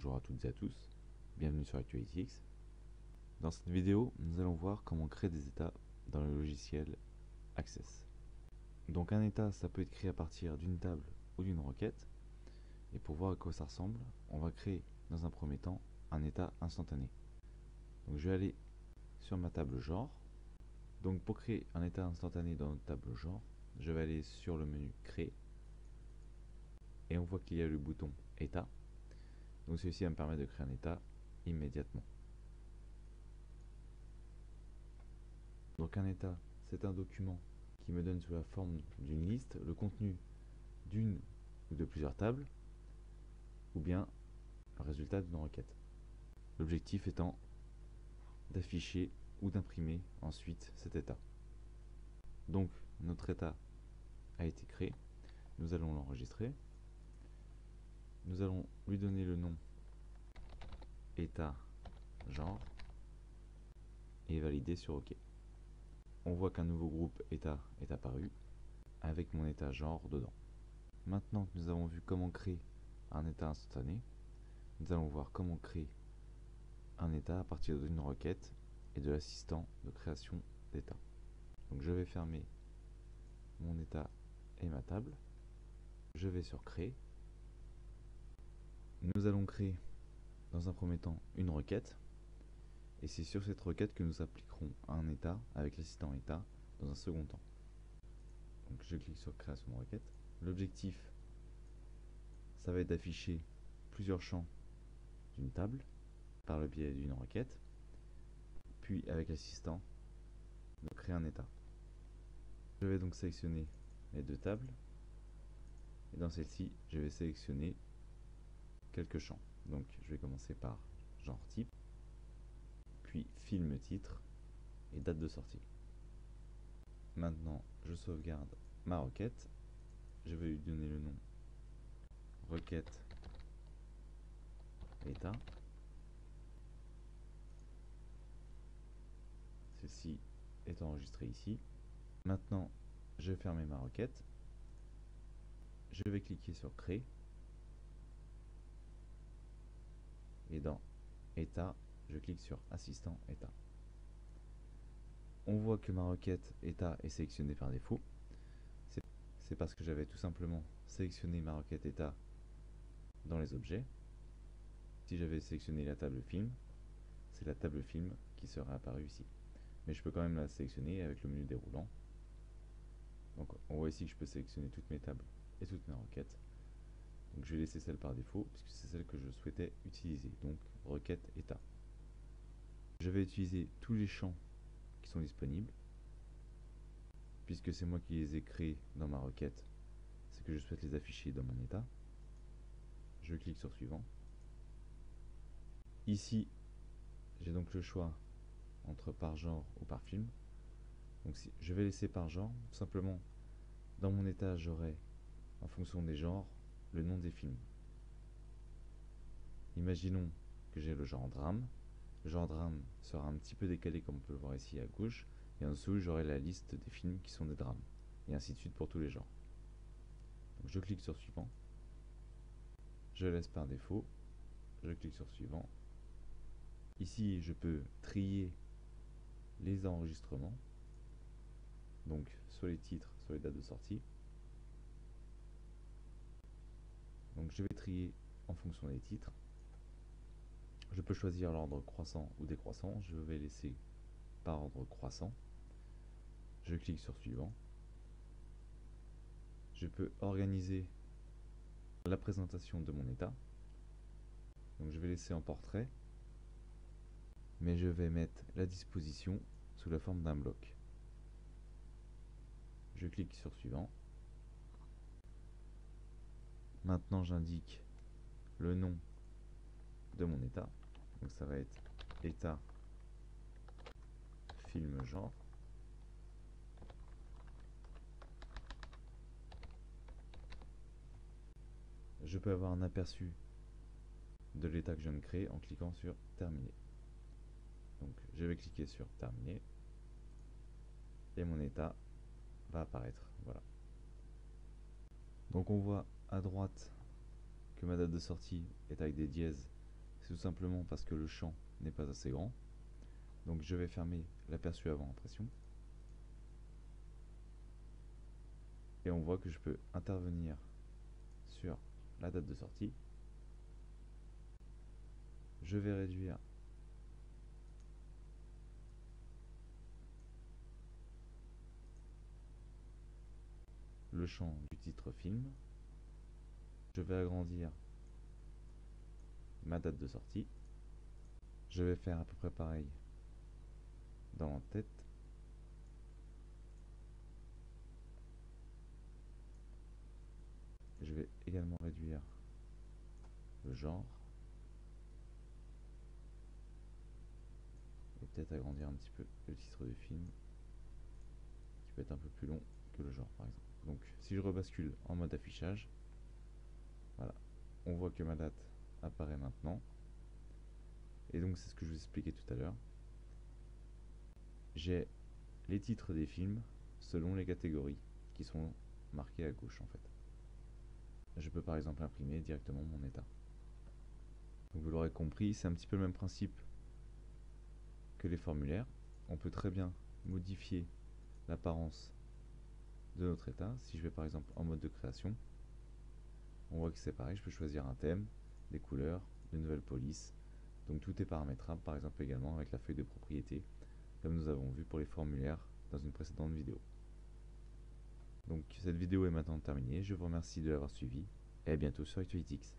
Bonjour à toutes et à tous, bienvenue sur ActualityX. Dans cette vidéo, nous allons voir comment créer des états dans le logiciel Access. Donc un état, ça peut être créé à partir d'une table ou d'une requête. Et pour voir à quoi ça ressemble, on va créer dans un premier temps un état instantané. Donc je vais aller sur ma table genre. Donc pour créer un état instantané dans notre table genre, je vais aller sur le menu créer. Et on voit qu'il y a le bouton état. Donc celui-ci va me permettre de créer un état immédiatement. Donc un état, c'est un document qui me donne sous la forme d'une liste le contenu d'une ou de plusieurs tables, ou bien le résultat d'une requête. L'objectif étant d'afficher ou d'imprimer ensuite cet état. Donc notre état a été créé, nous allons l'enregistrer, nous allons lui donner le nom état genre et valider sur OK. On voit qu'un nouveau groupe état est apparu avec mon état genre dedans. Maintenant que nous avons vu comment créer un état instantané, nous allons voir comment créer un état à partir d'une requête et de l'assistant de création d'état. Donc je vais fermer mon état et ma table. Je vais sur créer. Nous allons créer dans un premier temps une requête. Et c'est sur cette requête que nous appliquerons un état avec l'assistant état dans un second temps. Donc je clique sur création de requête. L'objectif, ça va être d'afficher plusieurs champs d'une table par le biais d'une requête. Puis avec l'assistant, de créer un état. Je vais donc sélectionner les deux tables. Et dans celle-ci, je vais sélectionner quelques champs. Donc je vais commencer par genre type, puis film titre et date de sortie. Maintenant, je sauvegarde ma requête. Je vais lui donner le nom requête état. Celle-ci est enregistrée ici. Maintenant, je vais fermer ma requête. Je vais cliquer sur créer. Et dans état, je clique sur assistant état. On voit que ma requête état est sélectionnée par défaut. C'est parce que j'avais tout simplement sélectionné ma requête état dans les objets. Si j'avais sélectionné la table film, c'est la table film qui serait apparue ici. Mais je peux quand même la sélectionner avec le menu déroulant. Donc on voit ici que je peux sélectionner toutes mes tables et toutes mes requêtes. Donc je vais laisser celle par défaut puisque c'est celle que je souhaitais utiliser. Donc requête état. Je vais utiliser tous les champs qui sont disponibles. Puisque c'est moi qui les ai créés dans ma requête, c'est que je souhaite les afficher dans mon état. Je clique sur suivant. Ici, j'ai donc le choix entre par genre ou par film. Donc si je vais laisser par genre, tout simplement dans mon état j'aurai en fonction des genres le nom des films. Imaginons que j'ai le genre drame. Le genre drame sera un petit peu décalé comme on peut le voir ici à gauche, et en dessous j'aurai la liste des films qui sont des drames, et ainsi de suite pour tous les genres. Donc je clique sur suivant, je laisse par défaut, je clique sur suivant. Ici je peux trier les enregistrements, donc soit les titres, soit les dates de sortie. Donc je vais trier en fonction des titres. Je peux choisir l'ordre croissant ou décroissant, je vais laisser par ordre croissant. Je clique sur suivant. Je peux organiser la présentation de mon état. Donc je vais laisser en portrait, mais je vais mettre la disposition sous la forme d'un bloc. Je clique sur suivant. Maintenant j'indique le nom de mon état. Donc ça va être état film genre. Je peux avoir un aperçu de l'état que je viens de créer en cliquant sur terminer. Donc je vais cliquer sur terminer et mon état va apparaître. Voilà. Donc on voit à droite que ma date de sortie est avec des dièses c'est tout simplement parce que le champ n'est pas assez grand. Donc je vais fermer l'aperçu avant impression. Et on voit que je peux intervenir sur la date de sortie. Je vais réduire le champ du titre film. Je vais agrandir ma date de sortie. Je vais faire à peu près pareil dans l'entête. Je vais également réduire le genre. Et peut-être agrandir un petit peu le titre du film, qui peut être un peu plus long que le genre par exemple. Donc si je rebascule en mode affichage, voilà, on voit que ma date apparaît maintenant. Et donc c'est ce que je vous expliquais tout à l'heure. J'ai les titres des films selon les catégories qui sont marquées à gauche en fait. Je peux par exemple imprimer directement mon état. Donc vous l'aurez compris, c'est un petit peu le même principe que les formulaires. On peut très bien modifier l'apparence de notre état. Si je vais par exemple en mode de création, on voit que c'est pareil, je peux choisir un thème, des couleurs, de nouvelles polices. Donc tout est paramétrable par exemple également avec la feuille de propriété, comme nous avons vu pour les formulaires dans une précédente vidéo. Donc cette vidéo est maintenant terminée, je vous remercie de l'avoir suivi et à bientôt sur ActualityX.